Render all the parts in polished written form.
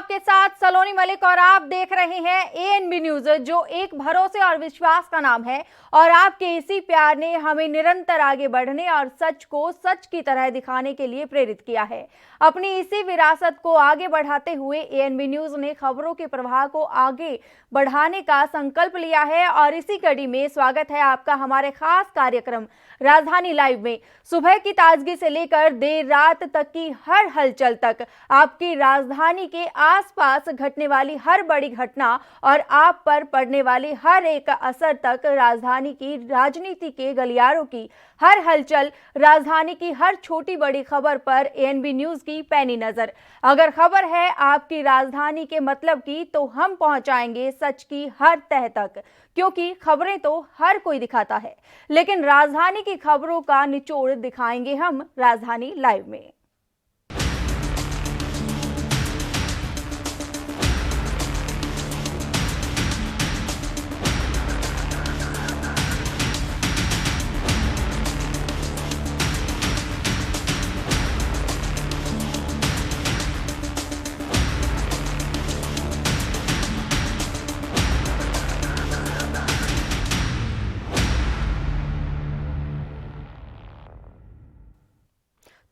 आपके साथ सलोनी मलिक और आप देख रहे हैं एएनबी न्यूज, जो एक भरोसे और विश्वास का नाम है। और आपके इसी प्यार ने हमें निरंतर आगे बढ़ने और सच को सच की तरह दिखाने के लिए प्रेरित किया है। अपनी इसी विरासत को आगे बढ़ाते हुए एएनबी न्यूज ने खबरों के प्रवाह को आगे बढ़ाने का संकल्प लिया है। और इसी कड़ी में स्वागत है आपका हमारे खास कार्यक्रम राजधानी लाइव में। सुबह की ताजगी से लेकर देर रात तक की हर हलचल तक, आपकी राजधानी के आसपास घटने वाली हर बड़ी घटना और आप पर पड़ने वाले हर एक असर तक, राजधानी की राजनीति के गलियारों की हर हलचल, राजधानी की हर छोटी बड़ी खबर पर एएनबी न्यूज की पैनी नजर। अगर खबर है आपकी राजधानी के मतलब की, तो हम पहुंचाएंगे सच की हर तह तक, क्योंकि खबरें तो हर कोई दिखाता है, लेकिन राजधानी की खबरों का निचोड़ दिखाएंगे हम राजधानी लाइव में।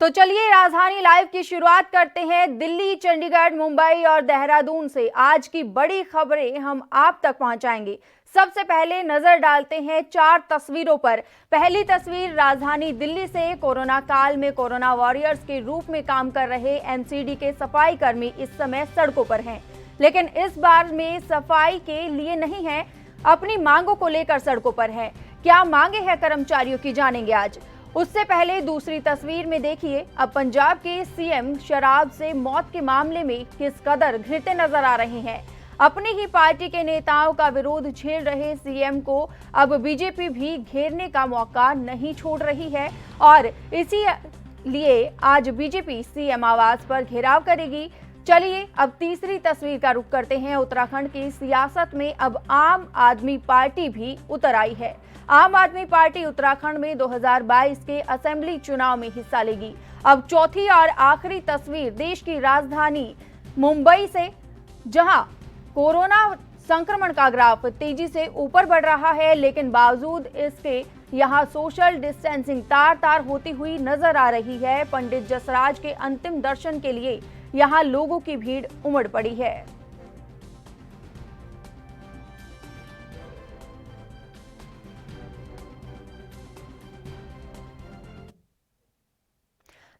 तो चलिए राजधानी लाइव की शुरुआत करते हैं दिल्ली, चंडीगढ़, मुंबई और देहरादून से। आज की बड़ी खबरें हम आप तक पहुंचाएंगे। सबसे पहले नजर डालते हैं 4 तस्वीरों पर। पहली तस्वीर राजधानी दिल्ली से। कोरोना काल में कोरोना वॉरियर्स के रूप में काम कर रहे एमसीडी के सफाई कर्मी इस समय सड़कों पर हैं, लेकिन इस बार में सफाई के लिए नहीं है, अपनी मांगों को लेकर सड़कों पर है। क्या मांगे हैं कर्मचारियों की, जानेंगे आज। उससे पहले दूसरी तस्वीर में देखिए, अब पंजाब के सीएम शराब से मौत के मामले में किस कदर घिरते नजर आ रहे हैं। अपनी ही पार्टी के नेताओं का विरोध झेल रहे सीएम को अब बीजेपी भी घेरने का मौका नहीं छोड़ रही है, और इसी लिए आज बीजेपी सीएम आवास पर घेराव करेगी। चलिए अब तीसरी तस्वीर का रुख करते हैं। उत्तराखंड की सियासत में अब आम आदमी पार्टी भी उतर आई है। आम आदमी पार्टी उत्तराखंड में 2022 के असेंबली चुनाव में हिस्सा लेगी। अब चौथी और आखिरी तस्वीर देश की राजधानी मुंबई से, जहां कोरोना संक्रमण का ग्राफ तेजी से ऊपर बढ़ रहा है, लेकिन बावजूद इसके यहां सोशल डिस्टेंसिंग तार तार होती हुई नजर आ रही है। पंडित जसराज के अंतिम दर्शन के लिए यहां लोगों की भीड़ उमड़ पड़ी है।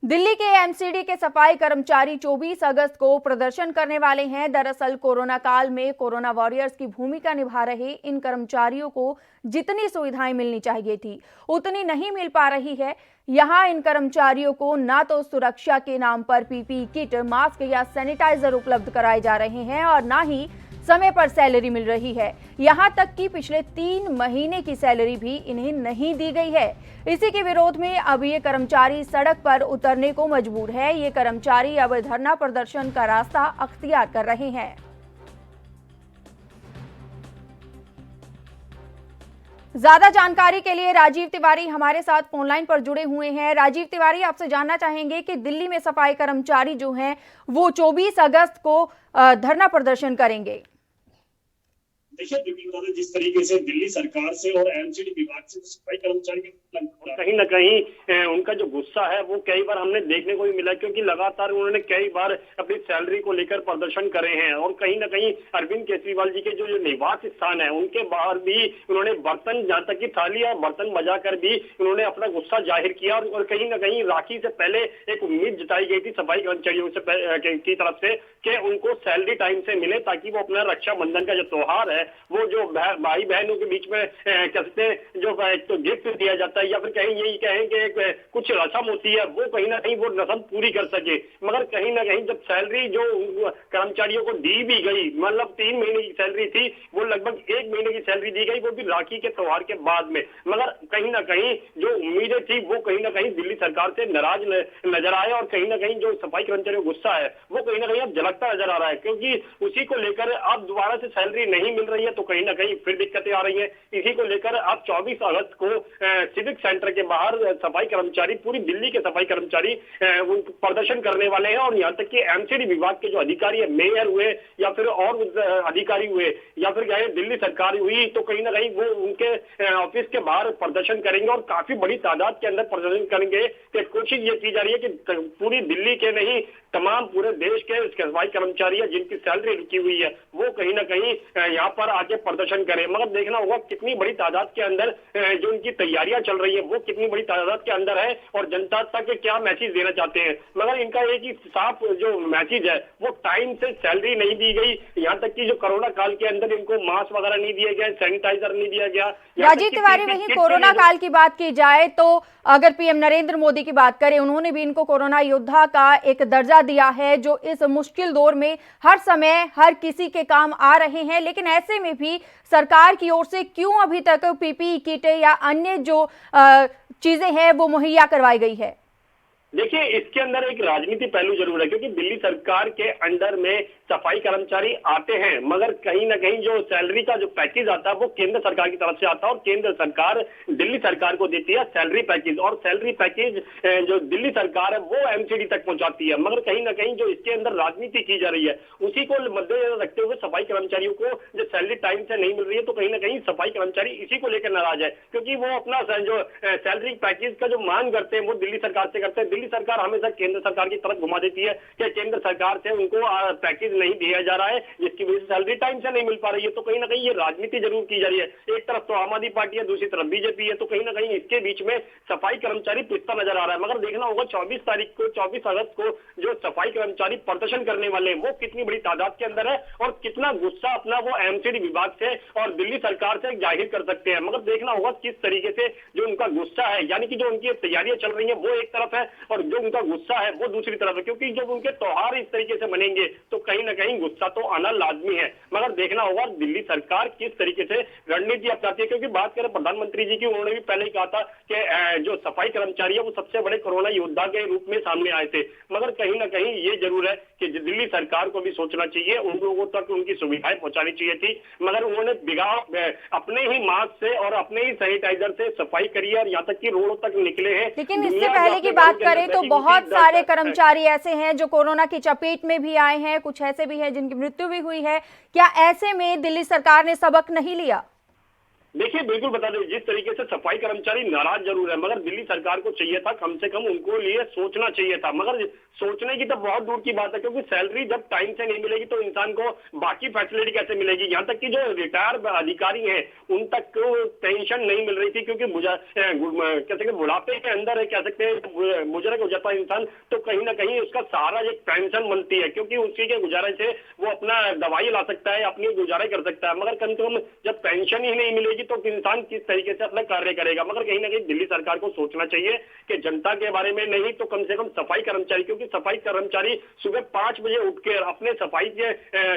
दिल्ली के एमसीडी के सफाई कर्मचारी 24 अगस्त को प्रदर्शन करने वाले हैं। दरअसल कोरोना काल में कोरोना वॉरियर्स की भूमिका निभा रहे इन कर्मचारियों को जितनी सुविधाएं मिलनी चाहिए थी, उतनी नहीं मिल पा रही है। यहां इन कर्मचारियों को ना तो सुरक्षा के नाम पर पीपीई किट, मास्क या सैनिटाइजर उपलब्ध कराए जा रहे हैं, और ना ही समय पर सैलरी मिल रही है। यहां तक कि पिछले 3 महीने की सैलरी भी इन्हें नहीं दी गई है। इसी के विरोध में अब ये कर्मचारी सड़क पर उतरने को मजबूर है। ये कर्मचारी अब धरना प्रदर्शन का रास्ता अख्तियार कर रहे हैं। ज्यादा जानकारी के लिए राजीव तिवारी हमारे साथ फोनलाइन पर जुड़े हुए हैं। राजीव तिवारी, आपसे जानना चाहेंगे कि दिल्ली में सफाई कर्मचारी जो हैं वो 24 अगस्त को धरना प्रदर्शन करेंगे। देखिए बिल्कुल, जिस तरीके से दिल्ली सरकार से और एमसीडी विभाग से सफाई कर्मचारी कहीं न कहीं उनका जो गुस्सा है वो कई बार हमने देखने को भी मिला, क्योंकि लगातार उन्होंने कई बार अपनी सैलरी को लेकर प्रदर्शन करे हैं। और कहीं न कहीं अरविंद केजरीवाल जी के जो निवास स्थान है उनके बाहर भी उन्होंने बर्तन, जहाँ तक की थाली और बर्तन बजा कर भी उन्होंने अपना गुस्सा जाहिर किया। और कहीं न कहीं राखी से पहले एक उम्मीद जताई गई थी सफाई कर्मचारियों की तरफ से कि उनको सैलरी टाइम से मिले, ताकि वो अपना रक्षाबंधन का जो त्योहार है, वो जो भाई बहनों के बीच में कहते हैं जो एक तो गिफ्ट दिया जाता है, या फिर कहीं यही कहें कि कुछ रस्म होती है, वो कहीं ना कहीं वो रस्म पूरी कर सके। मगर कहीं ना कहीं जब सैलरी जो कर्मचारियों को दी भी गई, मतलब 3 महीने की सैलरी थी, वो लगभग 1 महीने की सैलरी दी गई, वो भी राखी के त्योहार के बाद में। मगर कहीं ना कहीं जो उम्मीदें थी वो कहीं ना कहीं दिल्ली सरकार से नाराज नजर आए, और कहीं ना कहीं जो सफाई कर्मचारियों को गुस्सा है वो कहीं ना कहीं अब झलकता नजर आ रहा है, क्योंकि उसी को लेकर अब दोबारा से सैलरी नहीं मिल रही है तो कहीं ना कहीं फिर दिक्कतें आ रही हैं। इसी को लेकर अब 24 अगस्त को सिविक सेंटर के बाहर सफाई कर्मचारी, पूरी दिल्ली के सफाई कर्मचारी प्रदर्शन करने वाले हैं। और यहाँ तक कि एमसीडी विभाग के जो अधिकारी है, मेयर हुए या फिर और अधिकारी हुए या फिर क्या दिल्ली सरकार हुई, तो कहीं ना कहीं वो उनके ऑफिस के बाहर प्रदर्शन करेंगे और काफी बड़ी तादाद के अंदर प्रदर्शन करेंगे। कि कोशिश ये की जा रही है कि पूरी दिल्ली के नहीं, तमाम पूरे देश के सफाई कर्मचारी है जिनकी सैलरी रुकी हुई है, वो कहीं ना कहीं यहाँ पर आके प्रदर्शन करें। मगर देखना होगा कितनी बड़ी तादाद के अंदर जो उनकी तैयारियां चल रही है वो कितनी बड़ी तादाद के अंदर है और जनता तक क्या मैसेज देना चाहते हैं। मगर इनका एक ही साफ जो मैसेज है वो टाइम से सैलरी नहीं दी गई, यहाँ तक कि जो कोरोना काल के अंदर इनको मास्क वगैरह नहीं दिए गए, सैनिटाइजर नहीं दिया गया। राजीव तिवारी, वहीं कोरोना काल की बात की जाए तो अगर पीएम नरेंद्र मोदी की बात करें, उन्होंने भी इनको कोरोना योद्धा का एक दर्जा दिया है जो इस मुश्किल दौर में हर समय हर किसी के काम आ रहे हैं। लेकिन ऐसे में भी सरकार की ओर से क्यों अभी तक पीपीई किटें या अन्य जो चीजें हैं वो मुहैया करवाई गई है? देखिए, इसके अंदर एक राजनीति पहलू जरूर है, क्योंकि दिल्ली सरकार के अंडर में सफाई कर्मचारी आते हैं, मगर कहीं ना कहीं जो सैलरी का जो पैकेज आता है वो केंद्र सरकार की तरफ से आता है और केंद्र सरकार दिल्ली सरकार को देती है सैलरी पैकेज। और सैलरी पैकेज जो दिल्ली सरकार है वो एमसीडी तक पहुंचाती है। मगर कहीं ना कहीं जो इसके अंदर राजनीति की जा रही है उसी को मद्देनजर रखते हुए सफाई कर्मचारियों को जो सैलरी टाइम से नहीं मिल रही है, तो कहीं ना कहीं सफाई कर्मचारी इसी को लेकर नाराज है, क्योंकि वो अपना जो सैलरी पैकेज का जो मांग करते हैं वो दिल्ली सरकार से करते हैं। दिल्ली सरकार हमेशा केंद्र सरकार की तरफ घुमा देती है कि केंद्र सरकार से उनको पैकेज नहीं दिया जा रहा है, जिसकी वजह से सैलरी टाइम से नहीं मिल पा रही है। तो कहीं ना कहीं ये राजनीति जरूर की जा रही है। एक तरफ तो आम आदमी पार्टी है, दूसरी तरफ बीजेपी है, तो कहीं ना कहीं इसके बीच में सफाई कर्मचारी पिसता नजर आ रहा है। मगर देखना होगा 24 अगस्त को जो सफाई कर्मचारी प्रदर्शन करने वाले हैं वो कितनी बड़ी तादाद के अंदर है और कितना गुस्सा अपना वो एमसीडी विभाग से और दिल्ली सरकार से जाहिर कर सकते हैं। मगर देखना होगा किस तरीके से जो उनका गुस्सा है, यानी कि जो उनकी तैयारियां चल रही है वो एक तरफ है और जो उनका गुस्सा है वो दूसरी तरफ है, क्योंकि जब उनके त्योहार इस तरीके से मनेंगे तो कहीं ना कहीं गुस्सा तो आना लाजमी है। मगर देखना होगा दिल्ली सरकार किस तरीके से रणनीति अपनाती है, क्योंकि बात करें प्रधानमंत्री जी की, उन्होंने भी पहले ही कहा था कि जो सफाई कर्मचारी है वो सबसे बड़े कोरोना योद्धा के रूप में सामने आए थे। मगर कहीं ना कहीं ये जरूर है कि दिल्ली सरकार को भी सोचना चाहिए, उन लोगों तक उनकी सुविधाएं पहुंचानी चाहिए थी, मगर उन्होंने बिगाड़ अपने ही मास्क से और अपने ही सैनिटाइजर से सफाई करी है और यहाँ तक कि रोडों तक निकले हैं। लेकिन इससे पहले की बात करें तो बहुत सारे कर्मचारी ऐसे हैं जो कोरोना की चपेट में भी आए हैं, कुछ ऐसे भी हैं जिनकी मृत्यु भी हुई है। क्या ऐसे में दिल्ली सरकार ने सबक नहीं लिया? देखिए, बिल्कुल बता दें, जिस तरीके से सफाई कर्मचारी नाराज जरूर है, मगर दिल्ली सरकार को चाहिए था कम से कम उनको लिए सोचना चाहिए था। मगर सोचने की तो बहुत दूर की बात है, क्योंकि सैलरी जब टाइम से नहीं मिलेगी तो इंसान को बाकी फैसिलिटी कैसे मिलेगी। यहाँ तक कि जो रिटायर अधिकारी हैं उन तक को पेंशन नहीं मिल रही थी, क्योंकि कैसे बुढ़ापे के अंदर है, कह सकते हैं बुजुर्ग हो जाता है इंसान तो कहीं ना कहीं उसका सहारा एक पेंशन बनती है, क्योंकि उसी के गुजारे से वो अपना दवाई ला सकता है, अपनी गुजारा कर सकता है। मगर कम से कम जब पेंशन ही नहीं मिलेगी तो इंसान किस तरीके से अपना कार्य करेगा। मगर कहीं ना कहीं दिल्ली सरकार को सोचना चाहिए कि जनता के बारे में नहीं तो कम से कम सफाई कर्मचारी, क्योंकि सफाई कर्मचारी सुबह 5 बजे उठकर अपने सफाई के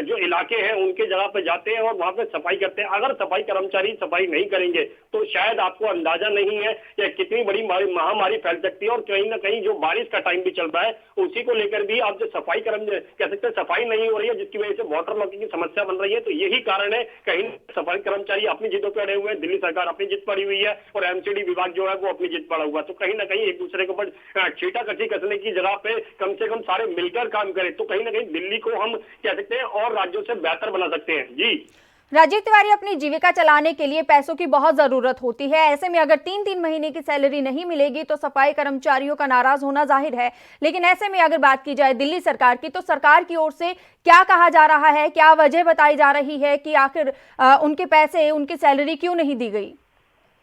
जो इलाके हैं उनके जगह पे जाते हैं और वहां पे सफाई करते हैं। अगर सफाई कर्मचारी सफाई नहीं करेंगे तो शायद आपको अंदाजा नहीं है कि कितनी बड़ी महामारी फैल सकती है। और कहीं ना कहीं जो बारिश का टाइम भी चल रहा है उसी को लेकर भी अब जो सफाई कह सकते हैं सफाई नहीं हो रही है, जिसकी वजह से वाटर लॉकिंग की समस्या बन रही है। तो यही कारण है, कहीं सफाई कर्मचारी अपनी जिद्दों पर अड़े हुए हैं, दिल्ली सरकार अपनी जिद पड़ी हुई है और एमसीडी विभाग जो है वो अपनी जिद पड़ा हुआ। तो कहीं ना कहीं एक दूसरे के ऊपर छींटाकशी कसने की जगह पे कम से कम सारे मिलकर काम करें तो कहीं ना कहीं दिल्ली को हम कह सकते हैं और राज्यों से बेहतर बना सकते हैं। जी राजीव तिवारी, अपनी जीविका चलाने के लिए पैसों की बहुत जरूरत होती है। ऐसे में अगर 3-3 महीने की सैलरी नहीं मिलेगी तो सफाई कर्मचारियों का नाराज होना जाहिर है। लेकिन ऐसे में अगर बात की जाए दिल्ली सरकार की, तो सरकार की ओर से क्या कहा जा रहा है, क्या वजह बताई जा रही है कि आखिर उनके पैसे, उनकी सैलरी क्यों नहीं दी गई?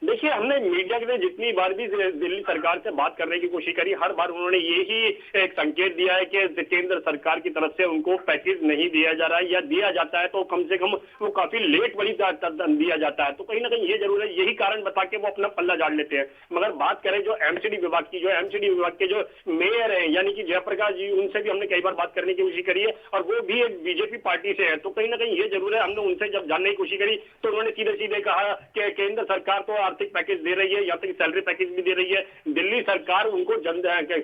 देखिए, हमने मीडिया के जितनी बार भी दिल्ली सरकार से बात करने की कोशिश करी, हर बार उन्होंने यही एक संकेत दिया है कि केंद्र सरकार की तरफ से उनको पैकेज नहीं दिया जा रहा है, या दिया जाता है तो कम से कम वो काफी लेट वाली दिया जाता है। तो कहीं ना कहीं ये जरूर है, यही कारण बता के वो अपना पल्ला झाड़ लेते हैं। मगर बात करें जो एमसीडी विभाग की, जो एमसीडी विभाग के जो मेयर है यानी कि जयप्रकाश जी, उनसे भी हमने कई बार बात करने की कोशिश करी है और वो भी एक बीजेपी पार्टी से है। तो कहीं ना कहीं ये जरूर है, हमने उनसे जब जानने की कोशिश करी तो उन्होंने सीधे सीधे कहा कि केंद्र सरकार तो आर्थिक पैकेज दे रही है, यहाँ तक सैलरी पैकेज भी दे रही है, दिल्ली सरकार उनको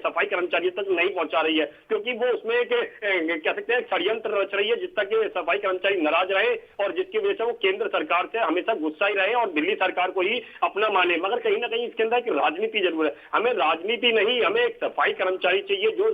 सफाई कर्मचारियों तक नहीं पहुंचा रही है, क्योंकि वो उसमें एक कह सकते हैं षड्यंत्र रच रही है जिससे कि सफाई कर्मचारी नाराज रहे और जिसकी वजह से वो केंद्र सरकार से हमेशा गुस्सा ही रहे और दिल्ली सरकार को ही अपना माने। मगर कहीं ना कहीं इसके अंदर एक राजनीति जरूर है। हमें राजनीति नहीं, हमें एक सफाई कर्मचारी चाहिए जो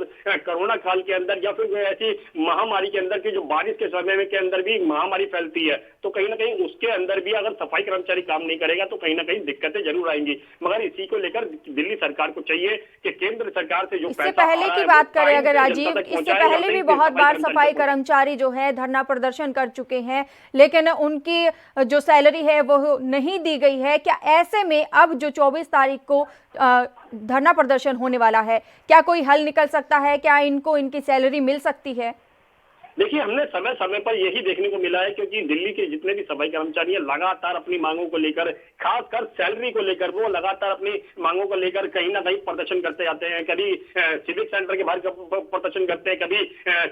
कोरोना काल के अंदर या फिर ऐसी महामारी के अंदर की जो बारिश के समय में के अंदर भी महामारी फैलती है, तो कहीं ना कहीं उसके अंदर भी अगर सफाई कर्मचारी काम नहीं करेगा तो कहीं ना कहीं दिक्कतें जरूर आएंगी। मगर इसी को लेकर दिल्ली सरकार को चाहिए कि केंद्र सरकार से जो इससे पहले की बात करें अगर राजीव, इससे पहले भी बहुत बार सफाई कर्मचारी जो है धरना प्रदर्शन कर चुके हैं, लेकिन उनकी जो सैलरी है वो नहीं दी गई है। क्या ऐसे में अब जो 24 तारीख को धरना प्रदर्शन होने वाला है, क्या कोई हल निकल सकता है? क्या इनको इनकी सैलरी मिल सकती है? देखिए, हमने समय समय पर यही देखने को मिला है, क्योंकि दिल्ली के जितने भी सफाई कर्मचारी हैं लगातार अपनी मांगों को लेकर, खासकर सैलरी को लेकर, वो लगातार अपनी मांगों को लेकर कहीं ना कहीं प्रदर्शन करते जाते हैं। कभी सिविक सेंटर के बाहर प्रदर्शन करते हैं, कभी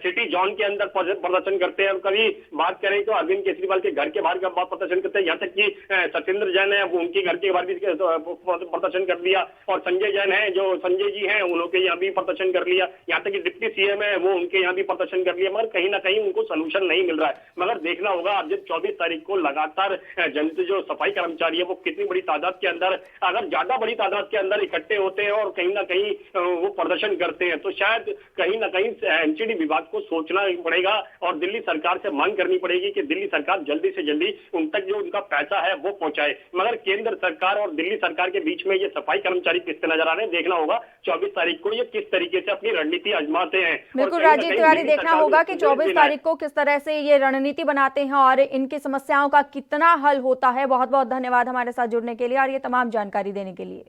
सिटी जोन के अंदर प्रदर्शन करते हैं, और कभी बात करें तो अरविंद केजरीवाल के घर के बाहर का प्रदर्शन करते हैं। यहाँ तक कि सत्येंद्र जैन है, वो उनके घर के बाहर भी प्रदर्शन कर लिया, और संजय जैन है जो संजय जी हैं उनके यहाँ भी प्रदर्शन कर लिया। यहाँ तक कि डिप्टी सीएम है वो उनके यहाँ भी प्रदर्शन कर लिया, मगर कहीं ना कहीं उनको सलूशन नहीं मिल रहा है। मगर देखना होगा अब जब 24 तारीख को लगातार जनता जो सफाई कर्मचारी है वो कितनी बड़ी तादाद के अंदर, अगर ज्यादा बड़ी तादाद के अंदर इकट्ठे होते हैं और कहीं ना कहीं वो प्रदर्शन करते हैं, तो शायद कहीं ना कहीं एमसीडी विभाग को सोचना पड़ेगा और दिल्ली सरकार से मांग करनी पड़ेगी कि दिल्ली सरकार जल्दी से जल्दी उन तक जो उनका पैसा है वो पहुंचाए। मगर केंद्र सरकार और दिल्ली सरकार के बीच में ये सफाई कर्मचारी पिसते नजर आ रहे हैं। देखना होगा 24 तारीख को ये किस तरीके से अपनी रणनीति आजमाते हैं। बिल्कुल राजीव तिवारी, देखना होगा कि 24 तारीख को किस तरह से ये रणनीति बनाते हैं और इनकी समस्याओं का कितना हल होता है। बहुत बहुत धन्यवाद हमारे साथ जुड़ने के लिए और ये तमाम जानकारी देने के लिए।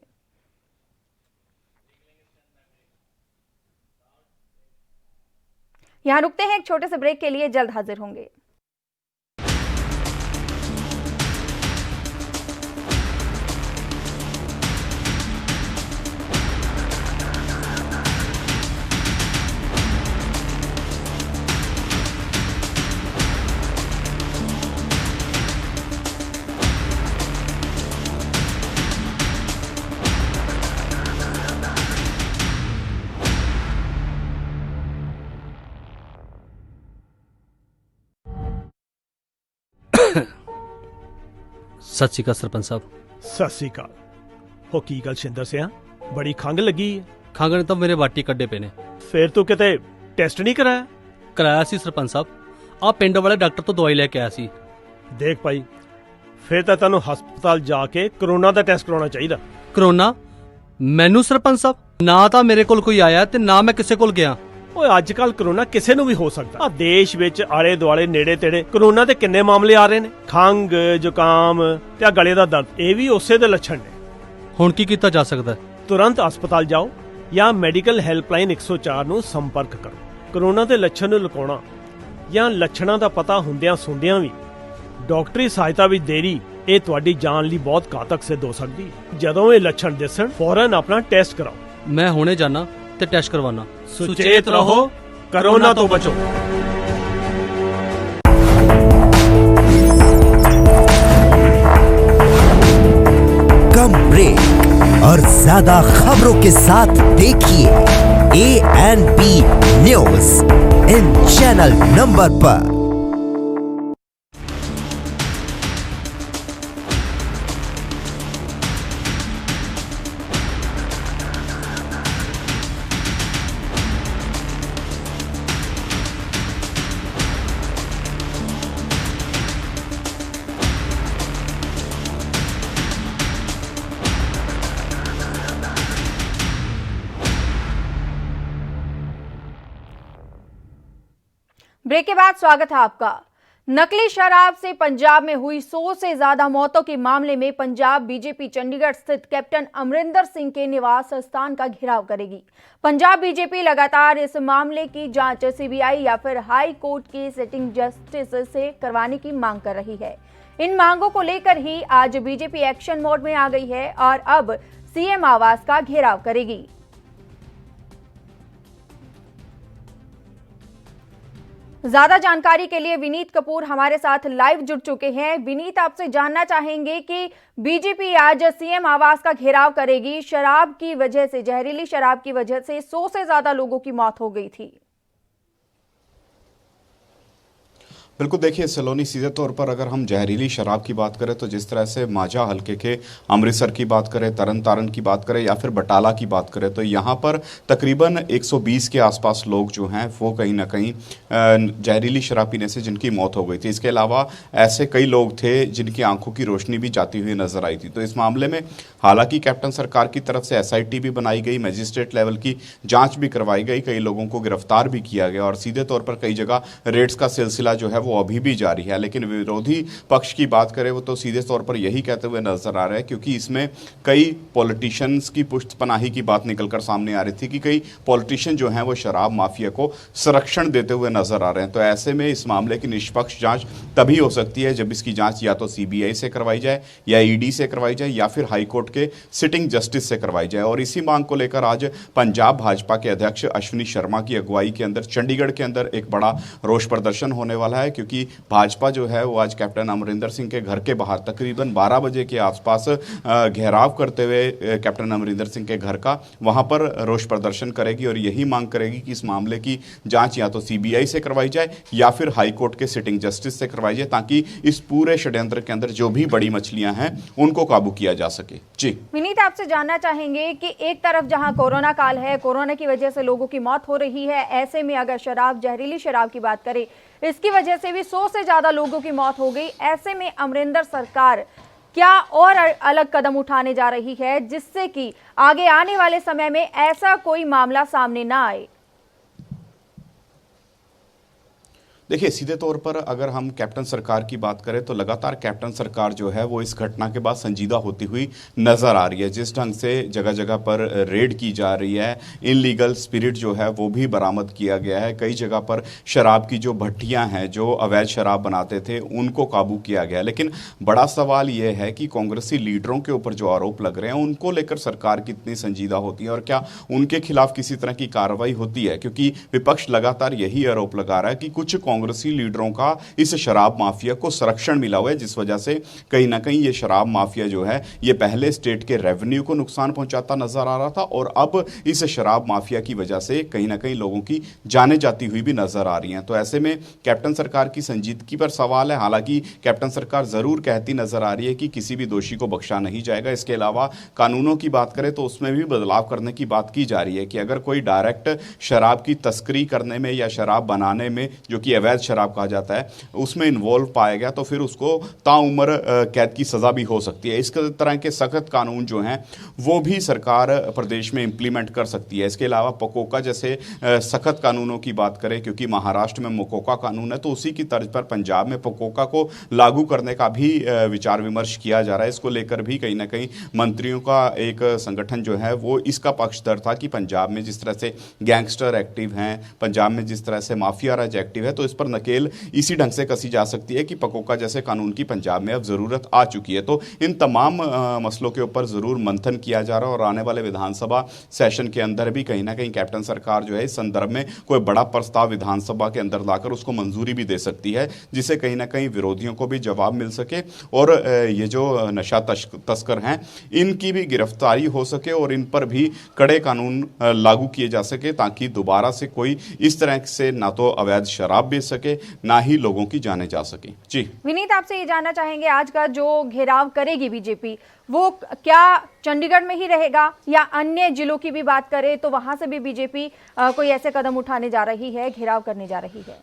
यहां रुकते हैं एक छोटे से ब्रेक के लिए, जल्द हाजिर होंगे। ਸਤਿ ਸ਼੍ਰੀ ਅਕਾਲ ਸਰਪੰਚ ਸਾਹਿਬ। ਸਤਿ ਸ੍ਰੀ ਅਕਾਲ। ਹੋ ਕੀ ਗੱਲ ਸ਼ਿੰਦਰ ਸਿਆ, ਬੜੀ ਖੰਘ ਲੱਗੀ ਹੈ? ਖੰਘ ਨੇ ਤਾਂ ਮੇਰੇ ਵਾਟੀ ਕੱਢੇ ਪਏ ਨੇ। ਫਿਰ ਤੂੰ ਕਿਤੇ ਟੈਸਟ ਨਹੀਂ ਕਰਾਇਆ? ਕਰਾਇਆ ਸੀ ਸਰਪੰਚ ਸਾਹਿਬ, ਆਹ ਪਿੰਡ ਵਾਲੇ ਡਾਕਟਰ ਤੋਂ ਦਵਾਈ ਲੈ ਕੇ ਆਇਆ ਸੀ। ਦੇਖ ਭਾਈ, ਫਿਰ ਤਾਂ ਤੈਨੂੰ ਹਸਪਤਾਲ ਜਾ ਕੇ ਕਰੋਨਾ ਦਾ ਟੈਸਟ ਕਰਾਉਣਾ ਚਾਹੀਦਾ। ਕਰੋਨਾ? ਮੈਨੂੰ ਸਰਪੰਚ ਸਾਹਿਬ, ਨਾ ਤਾਂ ਮੇਰੇ ਕੋਲ ਕੋਈ ਆਇਆ ਤੇ ਨਾ ਮੈਂ ਕਿਸੇ ਕੋਲ ਗਿਆ। ਓਏ ਅੱਜ ਕੱਲ ਕਰੋਨਾ ਕਿਸੇ ਨੂੰ ਵੀ ਹੋ ਸਕਦਾ। ਆ ਦੇਸ਼ ਵਿੱਚ ਆਲੇ ਦੁਆਲੇ ਨੇੜੇ ਤੇੜੇ ਕਰੋਨਾ ਦੇ ਕਿੰਨੇ ਮਾਮਲੇ ਆ ਰਹੇ ਨੇ। ਖੰਘ, ਜ਼ੁਕਾਮ ਤੇ ਆ ਗਲੇ ਦਾ ਦਰਦ, ਇਹ ਵੀ ਉਸੇ ਦੇ ਲੱਛਣ ਨੇ। ਹੁਣ ਕੀ ਕੀਤਾ ਜਾ ਸਕਦਾ ਹੈ? ਤੁਰੰਤ ਹਸਪਤਾਲ ਜਾਓ ਜਾਂ ਮੈਡੀਕਲ ਹੈਲਪਲਾਈਨ 104 ਨੂੰ ਸੰਪਰਕ ਕਰੋ। ਕਰੋਨਾ ਦੇ ਲੱਛਣ ਨੂੰ ਲੁਕਾਉਣਾ ਜਾਂ ਲੱਛਣਾਂ ਦਾ ਪਤਾ ਹੁੰਦਿਆਂ ਸੁਣਦਿਆਂ ਵੀ ਡਾਕਟਰੀ ਸਹਾਇਤਾ ਵਿੱਚ ਦੇਰੀ, ਇਹ ਤੁਹਾਡੀ ਜਾਨ ਲਈ ਬਹੁਤ ਘਾਤਕ ਸਿੱਧ ਹੋ ਸਕਦੀ ਹੈ। ਜਦੋਂ ਇਹ ਲੱਛਣ ਦਿਸਣ ਫੌਰਨ ਆਪਣਾ ਟੈਸਟ ਕਰਾਓ। ਮੈਂ ਹੁਣੇ ਜਾਣਾ ਤੇ ਟੈਸਟ ਕਰਵਾਉਣਾ। ਸੁਚੇਤ ਰਹੋ, कोरोना तो बचो। कम ब्रेक और ज्यादा खबरों के साथ देखिए ANP news in channel number पर। ब्रेक के बाद स्वागत है आपका। नकली शराब से पंजाब में हुई 100 से ज्यादा मौतों के मामले में पंजाब बीजेपी चंडीगढ़ स्थित कैप्टन अमरिंदर सिंह के निवास स्थान का घेराव करेगी। पंजाब बीजेपी लगातार इस मामले की जांच सीबीआई या फिर हाई कोर्ट की सिटिंग जस्टिस से करवाने की मांग कर रही है। इन मांगों को लेकर ही आज बीजेपी एक्शन मोड में आ गई है और अब सीएम आवास का घेराव करेगी। ज्यादा जानकारी के लिए विनीत कपूर हमारे साथ लाइव जुड़ चुके हैं। विनीत, आपसे जानना चाहेंगे कि बीजेपी आज सीएम आवास का घेराव करेगी। शराब की वजह से, जहरीली शराब की वजह से 100 से ज्यादा लोगों की मौत हो गई थी। बिल्कुल, देखिए सलोनी, सीधे तौर पर अगर हम जहरीली शराब की बात करें तो जिस तरह से माझा हलके के अमृतसर की बात करें, तरन तारण की बात करें या फिर बटाला की बात करें तो यहाँ पर तकरीबन 120 के आसपास लोग जो हैं वो कहीं ना कहीं जहरीली शराब पीने से जिनकी मौत हो गई थी। इसके अलावा ऐसे कई लोग थे जिनकी आंखों की रोशनी भी जाती हुई नजर आई थी। तो इस मामले में हालांकि कैप्टन सरकार की तरफ से SIT भी बनाई गई, मजिस्ट्रेट लेवल की जाँच भी करवाई गई, कई लोगों को गिरफ्तार भी किया गया और सीधे तौर पर कई जगह रेड्स का सिलसिला जो है वो अभी भी जारी है। लेकिन विरोधी पक्ष की बात करें वो तो सीधे तौर पर यही कहते हुए नजर आ रहा है, क्योंकि इसमें कई पॉलिटिशियंस की पुष्टपनाही की बात निकलकर सामने आ रही थी कि कई पॉलिटिशियन जो हैं वो शराब माफिया को संरक्षण देते हुए नजर आ रहे हैं। तो ऐसे में इस मामले की निष्पक्ष जांच तभी हो सकती है जब इसकी जांच या तो CBI से करवाई जाए या ED से करवाई जाए या फिर हाईकोर्ट के सिटिंग जस्टिस से करवाई जाए। और इसी मांग को लेकर आज पंजाब भाजपा के अध्यक्ष अश्विनी शर्मा की अगुवाई के अंदर चंडीगढ़ के अंदर एक बड़ा रोष प्रदर्शन होने वाला है, क्योंकि भाजपा जो है वो आज कैप्टन अमरिंदर सिंह के घर के बाहर तकरीबन 12 बजे के आसपास घेराव करते हुए कैप्टन अमरिंदर सिंह के घर का वहां पर रोष प्रदर्शन करेगी और यही मांग करेगी कि इस मामले की जांच या तो CBI से करवाई जाए या फिर हाईकोर्ट के सिटिंग जस्टिस से करवाई जाए, ताकि इस पूरे षड्यंत्र के अंदर जो भी बड़ी मछलियां हैं उनको काबू किया जा सके। जी विनीत, आपसे जानना चाहेंगे कि एक तरफ जहां कोरोना काल है, कोरोना की वजह से लोगों की मौत हो रही है, ऐसे में अगर शराब, जहरीली शराब की बात करें, इसकी वजह से भी 100 से ज्यादा लोगों की मौत हो गई। ऐसे में अमरिंदर सरकार क्या और अलग कदम उठाने जा रही है जिससे कि आगे आने वाले समय में ऐसा कोई मामला सामने ना आए? देखिए, सीधे तौर पर अगर हम कैप्टन सरकार की बात करें तो लगातार कैप्टन सरकार जो है वो इस घटना के बाद संजीदा होती हुई नजर आ रही है। जिस ढंग से जगह जगह पर रेड की जा रही है, इनलीगल स्पिरिट जो है वो भी बरामद किया गया है, कई जगह पर शराब की जो भट्टियां हैं जो अवैध शराब बनाते थे उनको काबू किया गया। लेकिन बड़ा सवाल ये है कि कांग्रेसी लीडरों के ऊपर जो आरोप लग रहे हैं उनको लेकर सरकार कितनी संजीदा होती है और क्या उनके खिलाफ किसी तरह की कार्रवाई होती है, क्योंकि विपक्ष लगातार यही आरोप लगा रहा है कि कुछ कांग्रेसी लीडरों का इस शराब माफिया को संरक्षण मिला हुआ है, जिस वजह से कहीं ना कहीं ये शराब माफिया जो है ये पहले स्टेट के रेवेन्यू को नुकसान पहुंचाता नजर आ रहा था और अब इस शराब माफिया की वजह से कहीं ना कहीं लोगों की जानें जाती हुई भी नजर आ रही हैं। तो ऐसे में कैप्टन सरकार की संजीदगी पर सवाल है। हालांकि कैप्टन सरकार जरूर कहती नजर आ रही है कि किसी भी दोषी को बख्शा नहीं जाएगा। इसके अलावा कानूनों की बात करें तो उसमें भी बदलाव करने की बात की जा रही है कि अगर कोई डायरेक्ट शराब की तस्करी करने में या शराब बनाने में, जो कि अवैध शराब कहा जाता है, उसमें इन्वॉल्व पाया गया तो फिर उसको ताउम्र कैद की सजा भी हो सकती है। इस तरह के सख्त कानून जो हैं वो भी सरकार प्रदेश में इंप्लीमेंट कर सकती है। इसके अलावा पकोका जैसे सख्त कानूनों की बात करें, क्योंकि महाराष्ट्र में मकोका कानून है, तो उसी की तर्ज पर पंजाब में पकोका को लागू करने का भी विचार विमर्श किया जा रहा है। इसको लेकर भी कहीं ना कहीं मंत्रियों का एक संगठन जो है वो इसका पक्षधर था कि पंजाब में जिस तरह से गैंगस्टर एक्टिव हैं, पंजाब में जिस तरह से माफिया राज एक्टिव है, तो इस पर नकेल इसी ढंग से कसी जा सकती है कि पकोका जैसे कानून की पंजाब में अब जरूरत आ चुकी है। तो इन तमाम मसलों के ऊपर जरूर मंथन किया जा रहा है और आने वाले विधानसभा सेशन के अंदर भी कहीं ना कहीं कैप्टन सरकार जो है इस संदर्भ में कोई बड़ा प्रस्ताव विधानसभा के अंदर लाकर उसको मंजूरी भी दे सकती है, जिससे कहीं ना कहीं विरोधियों को भी जवाब मिल सके और ये जो नशा तस्कर हैं इनकी भी गिरफ्तारी हो सके और इन पर भी कड़े कानून लागू किए जा सके, ताकि दोबारा से कोई इस तरह से ना तो अवैध शराब बेच सके ना ही लोगों की जाने जा सके। जी विनीत, आपसे ये जानना चाहेंगे, आज का जो घेराव करेगी बीजेपी वो क्या चंडीगढ़ में ही रहेगा या अन्य जिलों की भी बात करें तो वहां से भी बीजेपी कोई ऐसे कदम उठाने जा रही है, घेराव करने जा रही है?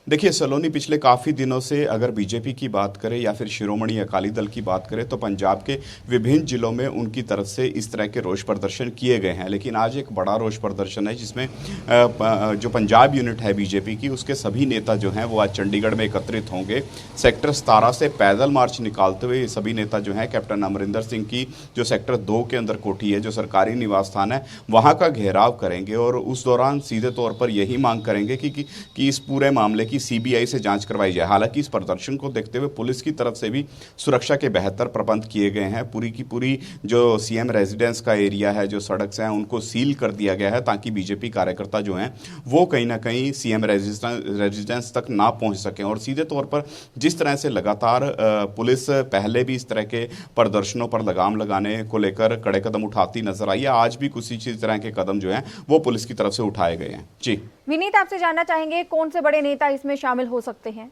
देखिए सलोनी, पिछले काफ़ी दिनों से अगर बीजेपी की बात करें या फिर शिरोमणि अकाली दल की बात करें तो पंजाब के विभिन्न जिलों में उनकी तरफ से इस तरह के रोष प्रदर्शन किए गए हैं। लेकिन आज एक बड़ा रोष प्रदर्शन है जिसमें जो पंजाब यूनिट है बीजेपी की, उसके सभी नेता जो हैं वो आज चंडीगढ़ में एकत्रित होंगे। सेक्टर 17 से पैदल मार्च निकालते हुए ये सभी नेता जो हैं कैप्टन अमरिंदर सिंह की जो सेक्टर 2 के अंदर कोठी है, जो सरकारी निवास स्थान है, वहाँ का घेराव करेंगे और उस दौरान सीधे तौर पर यही मांग करेंगे कि इस पूरे मामले की इसकी सीबीआई से जांच करवाई जाए। हालांकि इस प्रदर्शन को देखते हुए पुलिस की तरफ से भी सुरक्षा के बेहतर प्रबंध किए गए हैं। पूरी की पूरी जो सीएम रेजिडेंस का एरिया है, जो सड़क से है, उनको सील कर दिया गया है ताकि बीजेपी कार्यकर्ता जो हैं वो कहीं ना कहीं सीएम रेजिडेंस तक ना पहुंच सकें। और सीधे तौर पर जिस तरह से लगातार पुलिस पहले भी इस तरह के प्रदर्शनों पर लगाम लगाने को लेकर कड़े कदम उठाती नजर आई है, आज भी कुछ इसी तरह के कदम जो हैं वो पुलिस की तरफ से उठाए गए हैं। जी विनीत, आपसे जानना चाहेंगे कौन से बड़े नेता इसमें शामिल हो सकते हैं?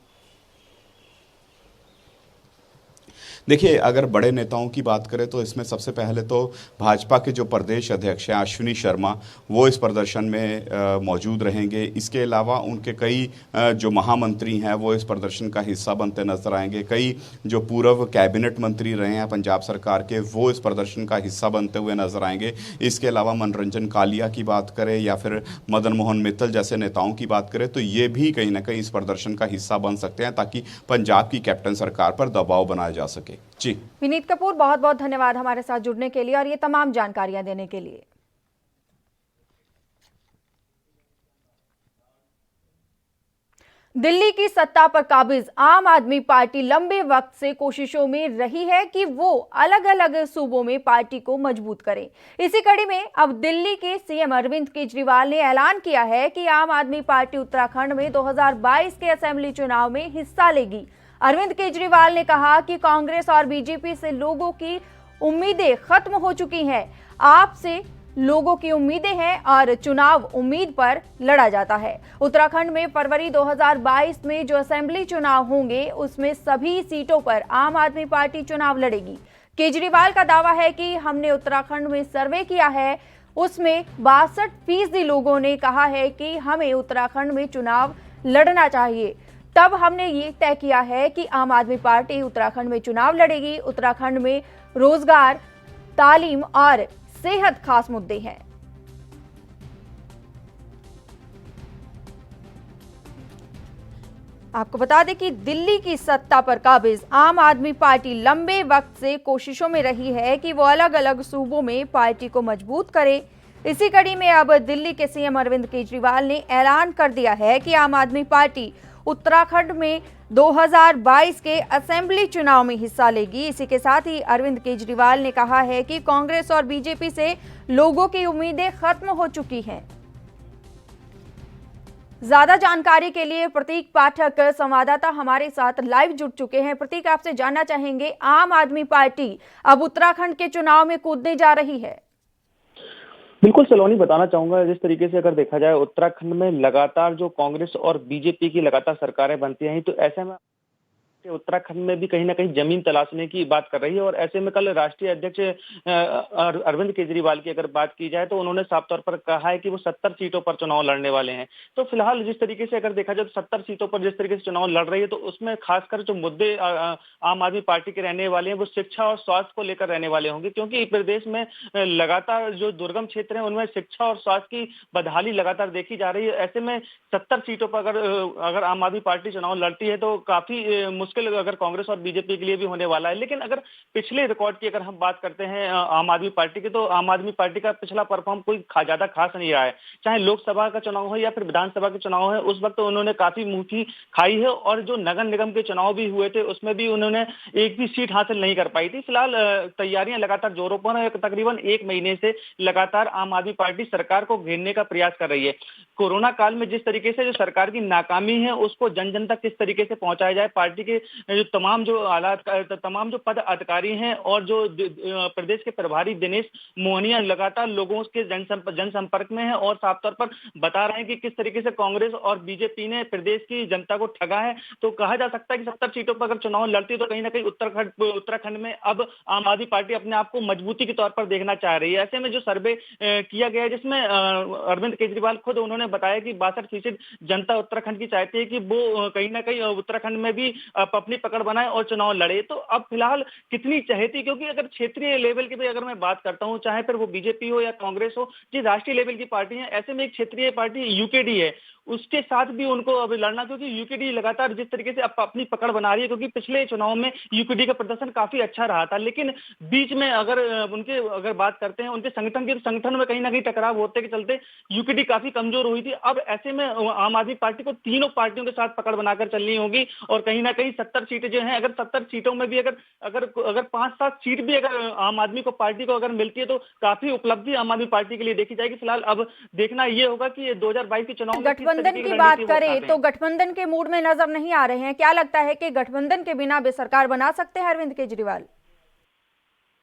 देखिए, अगर बड़े नेताओं की बात करें तो इसमें सबसे पहले तो भाजपा के जो प्रदेश अध्यक्ष हैं अश्विनी शर्मा, वो इस प्रदर्शन में मौजूद रहेंगे। इसके अलावा उनके कई जो महामंत्री हैं वो इस प्रदर्शन का हिस्सा बनते नजर आएंगे। कई जो पूर्व कैबिनेट मंत्री रहे हैं पंजाब सरकार के, वो इस प्रदर्शन का हिस्सा बनते हुए नजर आएंगे। इसके अलावा मनोरंजन कालिया की बात करें या फिर मदन मोहन मित्तल जैसे नेताओं की बात करें तो ये भी कहीं ना कहीं इस प्रदर्शन का हिस्सा बन सकते हैं ताकि पंजाब की कैप्टन सरकार पर दबाव बनाया जा सके। जी विनीत कपूर, बहुत बहुत धन्यवाद हमारे साथ जुड़ने के लिए और ये तमाम जानकारियां देने के लिए। दिल्ली की सत्ता पर काबिज आम आदमी पार्टी लंबे वक्त से कोशिशों में रही है कि वो अलग अलग सूबों में पार्टी को मजबूत करे। इसी कड़ी में अब दिल्ली के सीएम अरविंद केजरीवाल ने ऐलान किया है कि आम आदमी पार्टी उत्तराखंड में 2022 के असेंबली चुनाव में हिस्सा लेगी। अरविंद केजरीवाल ने कहा कि कांग्रेस और बीजेपी से लोगों की उम्मीदें खत्म हो चुकी हैं। आपसे लोगों की उम्मीदें हैं और चुनाव उम्मीद पर लड़ा जाता है। उत्तराखंड में फरवरी 2022 में जो असेंबली चुनाव होंगे उसमें सभी सीटों पर आम आदमी पार्टी चुनाव लड़ेगी। केजरीवाल का दावा है कि हमने उत्तराखंड में सर्वे किया है, उसमें 62% लोगों ने कहा है कि हमें उत्तराखंड में चुनाव लड़ना चाहिए। तब हमने ये तय किया है कि आम आदमी पार्टी उत्तराखंड में चुनाव लड़ेगी। उत्तराखंड में रोजगार, तालीम और सेहत खास मुद्दे हैं। आपको बता दें कि दिल्ली की सत्ता पर काबिज आम आदमी पार्टी लंबे वक्त से कोशिशों में रही है कि वो अलग अलग सूबों में पार्टी को मजबूत करे। इसी कड़ी में अब दिल्ली के सीएम अरविंद केजरीवाल ने ऐलान कर दिया है कि आम आदमी पार्टी उत्तराखंड में 2022 के असेंबली चुनाव में हिस्सा लेगी। इसी के साथ ही अरविंद केजरीवाल ने कहा है कि कांग्रेस और बीजेपी से लोगों की उम्मीदें खत्म हो चुकी हैं। ज्यादा जानकारी के लिए प्रतीक पाठक संवाददाता हमारे साथ लाइव जुड़ चुके हैं। प्रतीक, आपसे जानना चाहेंगे, आम आदमी पार्टी अब उत्तराखंड के चुनाव में कूदने जा रही है। बिल्कुल सलोनी, बताना चाहूंगा जिस तरीके से अगर देखा जाए उत्तराखंड में लगातार जो कांग्रेस और बीजेपी की लगातार सरकारें बनती हैं, तो ऐसे में उत्तराखंड में भी कहीं ना कहीं जमीन तलाशने की बात कर रही है। और ऐसे में कल राष्ट्रीय अध्यक्ष अरविंद केजरीवाल की अगर बात की जाए तो उन्होंने साफ तौर पर कहा है कि वो 70 सीटों पर चुनाव लड़ने वाले हैं। तो फिलहाल जिस तरीके से अगर देखा जाए तो 70 सीटों पर जिस तरीके से चुनाव लड़ रही है तो उसमें खासकर जो मुद्दे आम आदमी पार्टी के रहने वाले हैं वो शिक्षा और स्वास्थ्य को लेकर रहने वाले होंगे, क्योंकि प्रदेश में लगातार जो दुर्गम क्षेत्र है उनमें शिक्षा और स्वास्थ्य की बदहाली लगातार देखी जा रही है। ऐसे में 70 सीटों पर अगर आम आदमी पार्टी चुनाव लड़ती है तो काफी मुश्किल अगर कांग्रेस और बीजेपी के लिए भी होने वाला है। लेकिन अगर पिछले रिकॉर्ड की अगर हम बात करते हैं आम आदमी पार्टी की, तो आम आदमी पार्टी का पिछला परफॉर्म कोई ज्यादा खास नहीं रहा है। चाहे लोकसभा का चुनाव हो या फिर विधानसभा के चुनाव है, उस वक्त उन्होंने काफी मुट्ठी खाई है। और जो नगर निगम के चुनाव भी हुए थे उसमें भी उन्होंने एक भी सीट हासिल नहीं कर पाई थी। फिलहाल तैयारियां लगातार जोरों पर है। तकरीबन 1 महीने से लगातार आम आदमी पार्टी सरकार को घेरने का प्रयास कर रही है। कोरोना काल में जिस तरीके से जो सरकार की नाकामी है उसको जन जन तक किस तरीके से पहुंचाया जाए, पार्टी के जो तमाम जो पद अधिकारी हैं और जो प्रदेश के प्रभारी दिनेश मोहनिया लगातार लोगों के जनसंपर्क में है और साफ तौर पर बता रहे हैं कि किस तरीके से कांग्रेस और बीजेपी ने प्रदेश की जनता को ठगा है। तो कहा जा सकता है कि 70 सीटों पर अगर चुनाव लड़ती है तो कहीं ना कहीं उत्तराखंड में अब आम आदमी पार्टी अपने आप को मजबूती के तौर पर देखना चाह रही है। ऐसे में जो सर्वे किया गया है जिसमें अरविंद केजरीवाल खुद उन्होंने बताया कि 62% जनता उत्तराखंड की चाहती है कि वो कहीं ना कहीं उत्तराखंड में भी अपनी पकड़ बनाए और चुनाव लड़े। तो अब फिलहाल कितनी चहेती, क्योंकि अगर क्षेत्रीय लेवल की भी अगर मैं बात करता हूँ, चाहे फिर वो बीजेपी हो या कांग्रेस हो, जी राष्ट्रीय लेवल की पार्टी है, ऐसे में एक क्षेत्रीय पार्टी यूकेडी है, उसके साथ भी उनको अब लड़ना, क्योंकि यूकेडी लगातार जिस तरीके से अपनी पकड़ बना रही है, क्योंकि पिछले चुनाव में यूकेडी का प्रदर्शन काफी अच्छा रहा था, लेकिन बीच में अगर बात करते हैं उनके संगठन की, तो संगठन में कहीं ना कहीं टकराव होते के चलते यूकेडी काफी कमजोर हुई थी। अब ऐसे में आम आदमी पार्टी को तीनों पार्टियों के साथ पकड़ बनाकर चलनी होगी और कहीं ना कहीं 70 सीटें जो हैं, अगर 70 सीटों में भी अगर 5-7 सीट भी अगर आम आदमी को पार्टी को अगर मिलती है तो काफी उपलब्धि आम आदमी पार्टी के लिए देखी जाएगी। फिलहाल अब देखना ये होगा कि 2022 के चुनाव में गठबंधन की बात करें तो गठबंधन के मूड में नजर नहीं आ रहे हैं। क्या लगता है कि गठबंधन के बिना भी सरकार बना सकते हैं अरविंद केजरीवाल?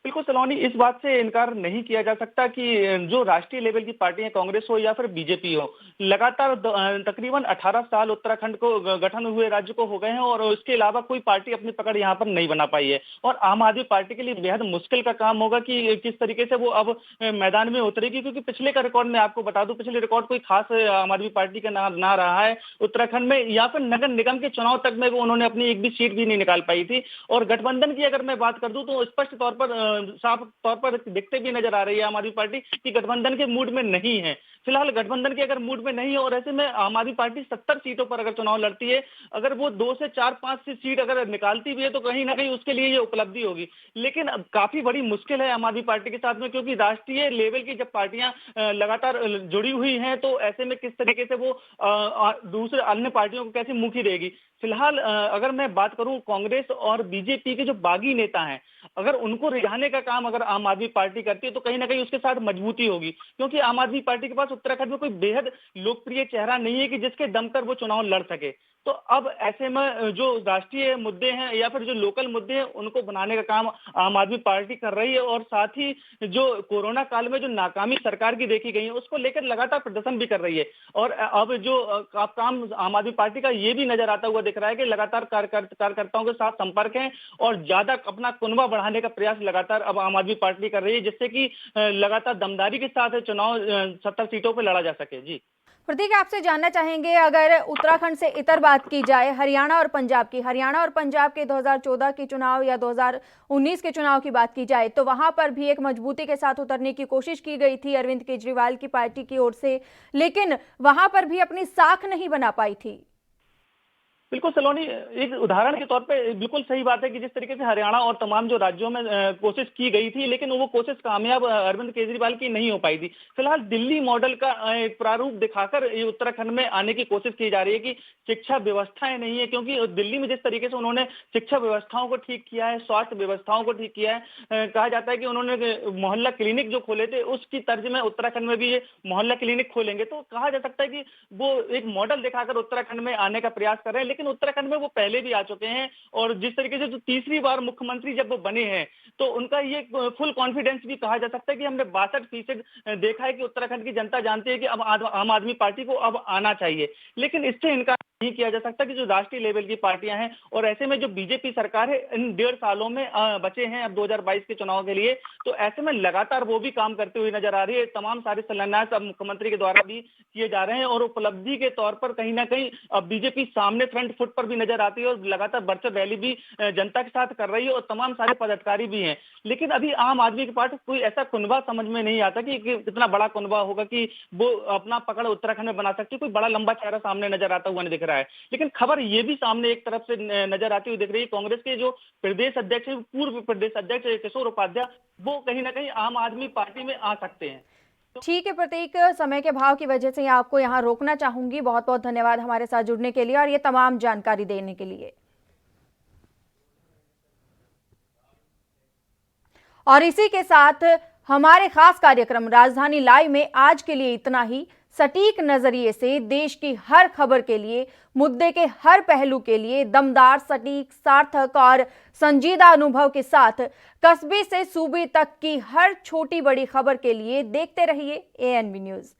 बिल्कुल सलोनी, इस बात से इनकार नहीं किया जा सकता कि जो राष्ट्रीय लेवल की पार्टियां, कांग्रेस हो या फिर बीजेपी हो, लगातार तकरीबन 18 साल उत्तराखंड को गठन हुए राज्य को हो गए हैं और उसके अलावा कोई पार्टी अपनी पकड़ यहां पर नहीं बना पाई है। और आम आदमी पार्टी के लिए बेहद मुश्किल का काम होगा कि किस तरीके से वो अब मैदान में उतरेगी, क्योंकि पिछले का रिकॉर्ड मैं आपको बता दूं, पिछले रिकॉर्ड कोई खास आम आदमी पार्टी का ना रहा है उत्तराखंड में, या फिर नगर निगम के चुनाव तक में उन्होंने अपनी एक भी सीट भी नहीं निकाल पाई थी। और गठबंधन की अगर मैं बात कर दूं तो स्पष्ट तौर पर साफ तौर पर दिखते भी नजर आ रही है आम आदमी पार्टी कि गठबंधन के मूड में नहीं है। फिलहाल गठबंधन के अगर मूड में नहीं है और ऐसे में आम आदमी पार्टी 70 सीटों पर अगर चुनाव लड़ती है, अगर वो 2 से 4-5 सीट अगर निकालती भी है तो कहीं ना कहीं उसके लिए ये उपलब्धि होगी। लेकिन अब काफी बड़ी मुश्किल है आम आदमी पार्टी के साथ में, क्योंकि राष्ट्रीय लेवल की जब पार्टियां लगातार जुड़ी हुई हैं तो ऐसे में किस तरीके से वो दूसरे अन्य पार्टियों को कैसे मुंह की देगी। फिलहाल अगर मैं बात करूं कांग्रेस और बीजेपी के जो बागी नेता हैं, अगर उनको रिझाने का काम अगर आम आदमी पार्टी करती है तो कहीं ना कहीं उसके साथ मजबूती होगी, क्योंकि आम आदमी पार्टी के पास उत्तराखंड में कोई बेहद लोकप्रिय चेहरा नहीं है कि जिसके दम पर वो चुनाव लड़ सके। तो अब ऐसे में जो राष्ट्रीय मुद्दे हैं या फिर जो लोकल मुद्दे हैं उनको बनाने का काम आम आदमी पार्टी कर रही है, और साथ ही जो कोरोना काल में जो नाकामी सरकार की देखी गई है उसको लेकर लगातार प्रदर्शन भी कर रही है। और अब जो काम आम आदमी पार्टी का ये भी नजर आता हुआ दिख रहा है कि लगातार कार्यकर्ताओं के साथ संपर्क है और ज्यादा अपना कुनबा बढ़ाने का प्रयास लगातार अब आम आदमी पार्टी कर रही है, जिससे कि लगातार दमदारी के साथ चुनाव 70 सीटों पर लड़ा जा सके। जी प्रतीक, आपसे जानना चाहेंगे, अगर उत्तराखंड से इतर बात की जाए हरियाणा और पंजाब के 2014 के चुनाव या 2019 के चुनाव की बात की जाए तो वहां पर भी एक मजबूती के साथ उतरने की कोशिश की गई थी अरविंद केजरीवाल की पार्टी की ओर से, लेकिन वहां पर भी अपनी साख नहीं बना पाई थी। बिल्कुल सलोनी, एक उदाहरण के तौर पे बिल्कुल सही बात है कि जिस तरीके से हरियाणा और तमाम जो राज्यों में कोशिश की गई थी, लेकिन वो कोशिश कामयाब अरविंद केजरीवाल की नहीं हो पाई थी। फिलहाल दिल्ली मॉडल का एक प्रारूप दिखाकर ये उत्तराखंड में आने की कोशिश की जा रही है कि शिक्षा व्यवस्थाएं नहीं है, क्योंकि दिल्ली में जिस तरीके से उन्होंने शिक्षा व्यवस्थाओं को ठीक किया है, स्वास्थ्य व्यवस्थाओं को ठीक किया है, कहा जाता है कि उन्होंने मोहल्ला क्लिनिक जो खोले थे उसकी तर्ज में उत्तराखंड में भी ये मोहल्ला क्लिनिक खोलेंगे। तो कहा जा सकता है कि वो एक मॉडल दिखाकर उत्तराखंड में आने का प्रयास कर रहे हैं, लेकिन उत्तराखंड में वो पहले भी आ चुके हैं और जिस तरीके से जो तीसरी बार मुख्यमंत्री जब वो बने हैं तो उनका ये फुल कॉन्फिडेंस भी कहा जा सकता है कि हमने 62% देखा है कि उत्तराखंड की जनता जानती है कि अब आम आदमी पार्टी को अब आना चाहिए। लेकिन इससे इनका नहीं किया जा सकता कि जो राष्ट्रीय लेवल की पार्टियां हैं और ऐसे में जो बीजेपी सरकार है इन 1.5 सालों में बचे हैं अब 2022 के चुनाव के लिए, तो ऐसे में लगातार वो भी काम करते हुए नजर आ रही है। तमाम सारे शिलान्यास अब मुख्यमंत्री के द्वारा भी किए जा रहे हैं और उपलब्धि के तौर पर कहीं ना कहीं अब बीजेपी सामने फ्रंट फुट पर भी नजर आती है और लगातार वर्चुअल रैली भी जनता के साथ कर रही है और तमाम सारे पदाधिकारी भी हैं। लेकिन अभी आम आदमी के पास कोई ऐसा कुनबा समझ में नहीं आता कि कितना बड़ा कुनबा होगा कि वो अपना पकड़ उत्तराखंड में बना सकती है। कोई बड़ा लंबा चेहरा सामने नजर आता हुआ नहीं दिख रहा है। लेकिन खबर ये भी सामने एक तरफ से नजर आती हुई दिख रही है, कांग्रेस के जो प्रदेश अध्यक्ष है, पूर्व प्रदेश अध्यक्ष किशोर उपाध्याय, वो कहीं ना कहीं आम आदमी पार्टी में आ सकते हैं। ठीक है प्रतीक, समय के भाव की वजह से आपको यहाँ रोकना चाहूंगी। बहुत बहुत धन्यवाद हमारे साथ जुड़ने के लिए और ये तमाम जानकारी देने के लिए। और इसी के साथ हमारे खास कार्यक्रम राजधानी लाइव में आज के लिए इतना ही। सटीक नजरिए से देश की हर खबर के लिए, मुद्दे के हर पहलू के लिए दमदार, सटीक, सार्थक और संजीदा अनुभव के साथ कस्बे से सूबे तक की हर छोटी बड़ी खबर के लिए देखते रहिए ANB न्यूज़।